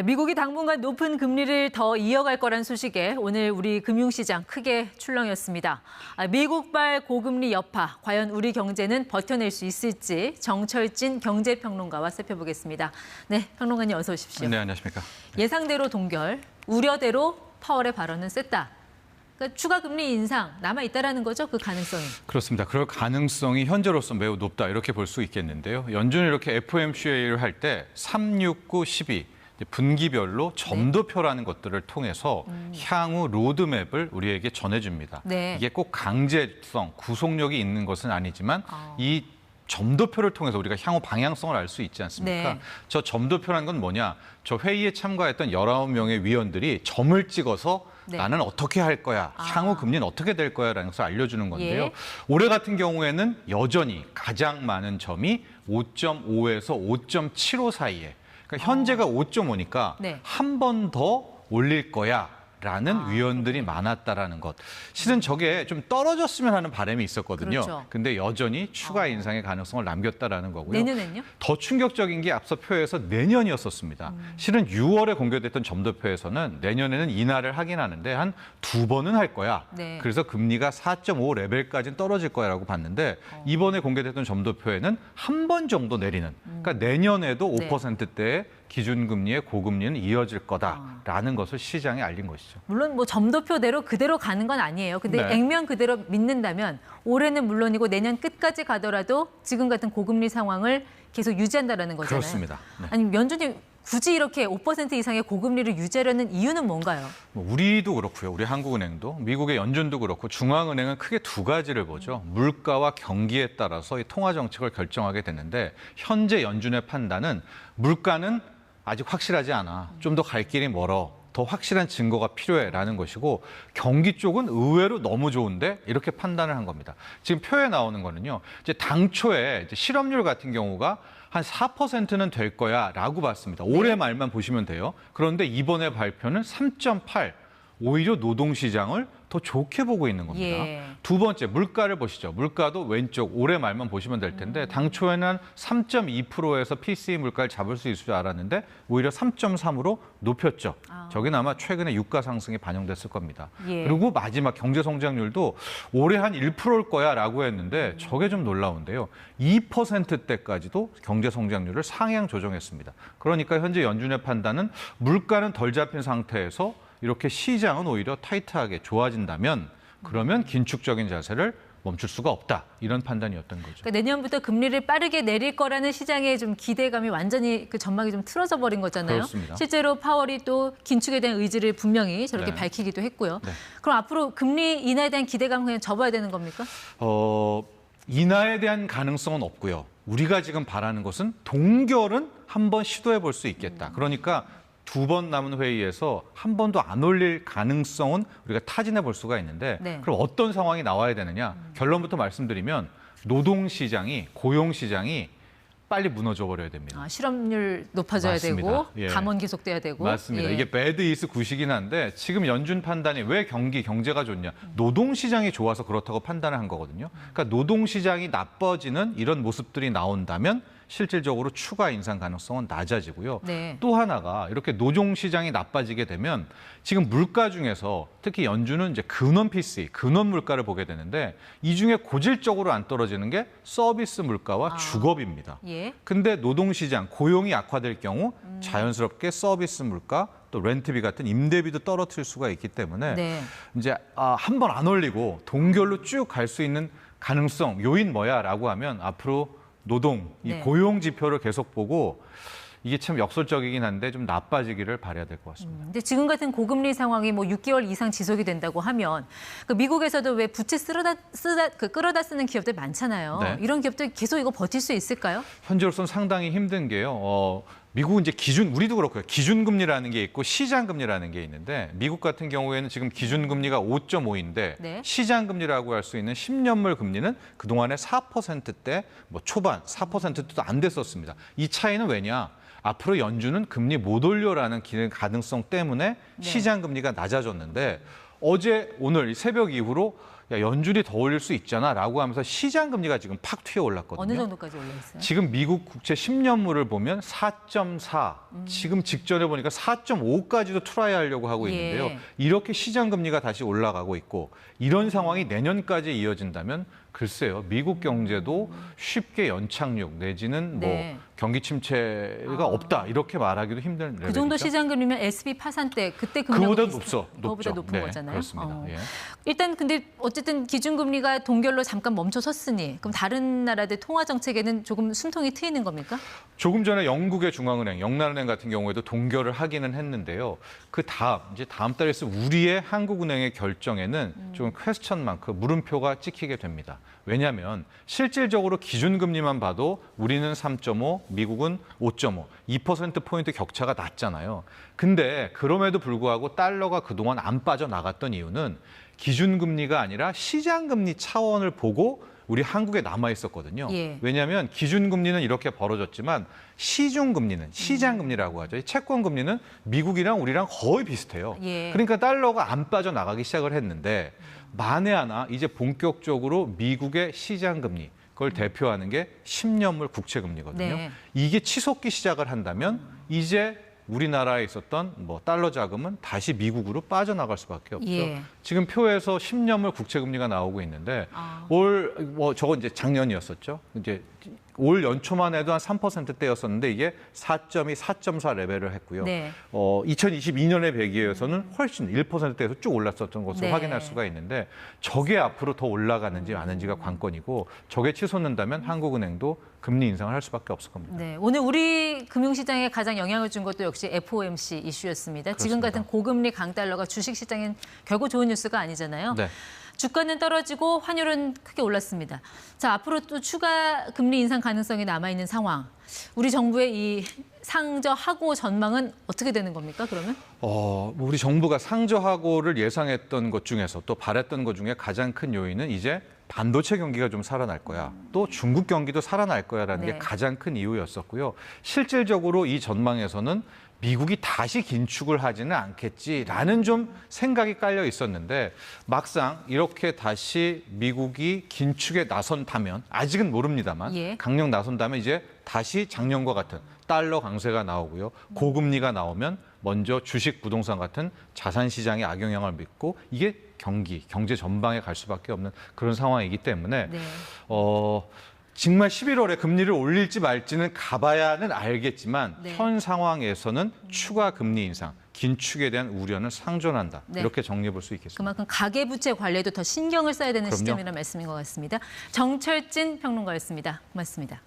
미국이 당분간 높은 금리를 더 이어갈 거란 소식에 오늘 우리 금융시장 크게 출렁였습니다. 미국발 고금리 여파, 과연 우리 경제는 버텨낼 수 있을지 정철진 경제평론가와 살펴보겠습니다. 네, 평론가님 어서 오십시오. 네, 안녕하십니까. 예상대로 동결, 우려대로 파월의 발언은 셌다. 그러니까 추가 금리 인상 남아있다라는 거죠, 그 가능성이. 그렇습니다. 그럴 가능성이 현재로서 매우 높다 이렇게 볼 수 있겠는데요. 연준이 이렇게 FOMC를 할 때 3, 6, 9, 12 분기별로 점도표라는 것들을 통해서 향후 로드맵을 우리에게 전해줍니다. 네. 이게 꼭 강제성, 구속력이 있는 것은 아니지만 이 점도표를 통해서 우리가 향후 방향성을 알 수 있지 않습니까? 네. 저 점도표라는 건 뭐냐? 저 회의에 참가했던 19명의 위원들이 점을 찍어서 네. 나는 어떻게 할 거야? 향후 금리는 어떻게 될 거야? 라는 것을 알려주는 건데요. 예. 올해 같은 경우에는 여전히 가장 많은 점이 5.5에서 5.75 사이에. 그러니까 현재가 5.5니까 네. 한 번 더 올릴 거야. 라는 위원들이 많았다라는 것. 실은 저게 좀 떨어졌으면 하는 바람이 있었거든요. 그렇죠. 근데 여전히 추가 인상의 가능성을 남겼다라는 거고요. 내년엔요? 더 충격적인 게 앞서 표에서 내년이었었습니다. 실은 6월에 공개됐던 점도표에서는 내년에는 인하를 하긴 하는데 한 2번은 할 거야. 네. 그래서 금리가 4.5 레벨까지는 떨어질 거야라고 봤는데 이번에 공개됐던 점도표에는 한 번 정도 내리는. 그러니까 내년에도 네. 5%대의 기준금리의 고금리는 이어질 거다라는 것을 시장에 알린 것이죠. 물론 뭐 점도표대로 그대로 가는 건 아니에요. 근데 네. 액면 그대로 믿는다면 올해는 물론이고 내년 끝까지 가더라도 지금 같은 고금리 상황을 계속 유지한다는 거잖아요. 그렇습니다. 네. 아니 연준이 굳이 이렇게 5% 이상의 고금리를 유지하려는 이유는 뭔가요? 우리도 그렇고요. 우리 한국은행도 미국의 연준도 그렇고 중앙은행은 크게 두 가지를 보죠. 물가와 경기에 따라서 이 통화 정책을 결정하게 되는데 현재 연준의 판단은 물가는 아직 확실하지 않아. 좀 더 갈 길이 멀어. 더 확실한 증거가 필요해라는 것이고 경기 쪽은 의외로 너무 좋은데 이렇게 판단을 한 겁니다. 지금 표에 나오는 거는요. 이제 당초에 이제 실업률 같은 경우가 한 4%는 될 거야라고 봤습니다. 올해 말만 보시면 돼요. 그런데 이번에 발표는 3.8. 오히려 노동시장을 더 좋게 보고 있는 겁니다. 예. 두 번째, 물가를 보시죠. 물가도 왼쪽 올해 말만 보시면 될 텐데 당초에는 한 3.2%에서 PCE 물가를 잡을 수 있을 줄 알았는데 오히려 3.3으로 높였죠. 저게 아마 최근에 유가 상승이 반영됐을 겁니다. 예. 그리고 마지막 경제 성장률도 올해 한 1%일 거야라고 했는데 저게 좀 놀라운데요. 2%대까지도 경제 성장률을 상향 조정했습니다. 그러니까 현재 연준의 판단은 물가는 덜 잡힌 상태에서 이렇게 시장은 오히려 타이트하게 좋아진다면 그러면 긴축적인 자세를 멈출 수가 없다. 이런 판단이었던 거죠. 그러니까 내년부터 금리를 빠르게 내릴 거라는 시장의 좀 기대감이 완전히 그 전망이 좀 틀어져 버린 거잖아요. 그렇습니다. 실제로 파월이 또 긴축에 대한 의지를 분명히 저렇게 네. 밝히기도 했고요. 네. 그럼 앞으로 금리 인하에 대한 기대감 그냥 접어야 되는 겁니까? 인하에 대한 가능성은 없고요. 우리가 지금 바라는 것은 동결은 한번 시도해 볼 수 있겠다. 그러니까 2번 남은 회의에서 한 번도 안 올릴 가능성은 우리가 타진해 볼 수가 있는데 네. 그럼 어떤 상황이 나와야 되느냐? 결론부터 말씀드리면 노동시장이, 고용시장이 빨리 무너져 버려야 됩니다. 실업률 높아져야 맞습니다. 되고 예. 감원 계속돼야 되고. 맞습니다. 예. 이게 배드 이스 굿이긴 한데 지금 연준 판단이 왜 경제가 좋냐. 노동시장이 좋아서 그렇다고 판단을 한 거거든요. 그러니까 노동시장이 나빠지는 이런 모습들이 나온다면 실질적으로 추가 인상 가능성은 낮아지고요. 네. 또 하나가 이렇게 노동시장이 나빠지게 되면 지금 물가 중에서 특히 연준은 이제 근원 PCE, 근원 물가를 보게 되는데 이 중에 고질적으로 안 떨어지는 게 서비스 물가와 주거비입니다. 예. 근데 노동시장, 고용이 악화될 경우 자연스럽게 서비스 물가 또 렌트비 같은 임대비도 떨어뜨릴 수가 있기 때문에 네. 이제 한 번 안 올리고 동결로 쭉 갈 수 있는 가능성, 요인 뭐야라고 하면 앞으로 노동, 이 네. 고용 지표를 계속 보고 이게 참 역설적이긴 한데 좀 나빠지기를 바라야 될 것 같습니다. 근데 지금 같은 고금리 상황이 뭐 6개월 이상 지속이 된다고 하면 그 미국에서도 왜 부채 끌어다 쓰는 기업들 많잖아요. 네. 이런 기업들 계속 이거 버틸 수 있을까요? 현재로서는 상당히 힘든 게요. 미국은 이제 우리도 그렇고요. 기준금리라는 게 있고 시장금리라는 게 있는데 미국 같은 경우에는 지금 기준금리가 5.5인데 네. 시장금리라고 할 수 있는 10년물 금리는 그동안에 4%대 뭐 초반 4%도 안 됐었습니다. 이 차이는 왜냐? 앞으로 연준은 금리 못 올려라는 가능성 때문에 시장금리가 낮아졌는데 어제 오늘 새벽 이후로 야, 연준이 더 올릴 수 있잖아라고 하면서 시장 금리가 지금 팍 튀어 올랐거든요. 어느 정도까지 올랐어요? 지금 미국 국채 10년물을 보면 4.4, 지금 직전에 보니까 4.5까지도 트라이 하려고 하고 있는데요. 예. 이렇게 시장 금리가 다시 올라가고 있고 이런 상황이 내년까지 이어진다면 글쎄요. 미국 경제도 쉽게 연착륙 내지는 네. 뭐 경기 침체가 없다 이렇게 말하기도 힘든 레벨이죠. 그 정도 시장 금리면 SB 파산 때 그때 그보다 금리하고 그거보다 높은 네, 거잖아요. 그렇습니다. 예. 일단 근데 어쨌든 기준금리가 동결로 잠깐 멈춰섰으니 그럼 다른 나라들 통화 정책에는 조금 숨통이 트이는 겁니까? 조금 전에 영국의 중앙은행, 영란은행 같은 경우에도 동결을 하기는 했는데요. 그 다음, 이제 다음 달에 있을 우리의 한국은행의 결정에는 좀 퀘스천 마크, 물음표가 찍히게 됩니다. 왜냐하면 실질적으로 기준금리만 봐도 우리는 3.5, 미국은 5.5, 2%포인트 격차가 났잖아요. 근데 그럼에도 불구하고 달러가 그동안 안 빠져나갔던 이유는 기준금리가 아니라 시장금리 차원을 보고 우리 한국에 남아 있었거든요. 예. 왜냐하면 기준금리는 이렇게 벌어졌지만 시중금리는 시장금리라고 하죠. 이 채권금리는 미국이랑 우리랑 거의 비슷해요. 예. 그러니까 달러가 안 빠져나가기 시작을 했는데 만에 하나 이제 본격적으로 미국의 시장금리 그걸 대표하는 게 10년물 국채금리거든요. 네. 이게 치솟기 시작을 한다면 이제 우리나라에 있었던 뭐 달러 자금은 다시 미국으로 빠져나갈 수밖에 없죠. 예. 지금 표에서 10년물 국채금리가 나오고 있는데 저거 이제 작년이었었죠. 이제 올 연초만 해도 한 3%대였었는데 이게 4.2, 4.4 레벨을 했고요. 네. 2022년에 비해서는 훨씬 1%대에서 쭉 올랐었던 것을 네. 확인할 수가 있는데 저게 앞으로 더 올라가는지 마는지가 관건이고 저게 치솟는다면 한국은행도 금리 인상을 할 수밖에 없을 겁니다. 네, 오늘 우리 금융시장에 가장 영향을 준 것도 역시 FOMC 이슈였습니다. 지금 같은 고금리 강달러가 주식시장엔 결국 좋은 뉴스가 아니잖아요. 네. 주가는 떨어지고 환율은 크게 올랐습니다. 자, 앞으로 또 추가 금리 인상 가능성이 남아있는 상황. 우리 정부의 이 상저하고 전망은 어떻게 되는 겁니까, 그러면? 우리 정부가 상저하고를 예상했던 것 중에서 또 바랬던 것 중에 가장 큰 요인은 이제 반도체 경기가 좀 살아날 거야. 또 중국 경기도 살아날 거야라는 네. 게 가장 큰 이유였었고요. 실질적으로 이 전망에서는 미국이 다시 긴축을 하지는 않겠지라는 좀 생각이 깔려 있었는데 막상 이렇게 다시 미국이 긴축에 나선다면 아직은 모릅니다만 예. 강력 나선다면 이제 다시 작년과 같은 달러 강세가 나오고요. 고금리가 나오면 먼저 주식, 부동산 같은 자산 시장에 악영향을 미치고 이게 경제 전방에 갈 수밖에 없는 그런 상황이기 때문에 네. 정말 11월에 금리를 올릴지 말지는 가봐야는 알겠지만 네. 현 상황에서는 추가 금리 인상, 긴축에 대한 우려는 상존한다. 네. 이렇게 정리해 볼 수 있겠습니다. 그만큼 가계부채 관리에도 더 신경을 써야 되는 그럼요. 시점이라는 말씀인 것 같습니다. 정철진 평론가였습니다. 고맙습니다.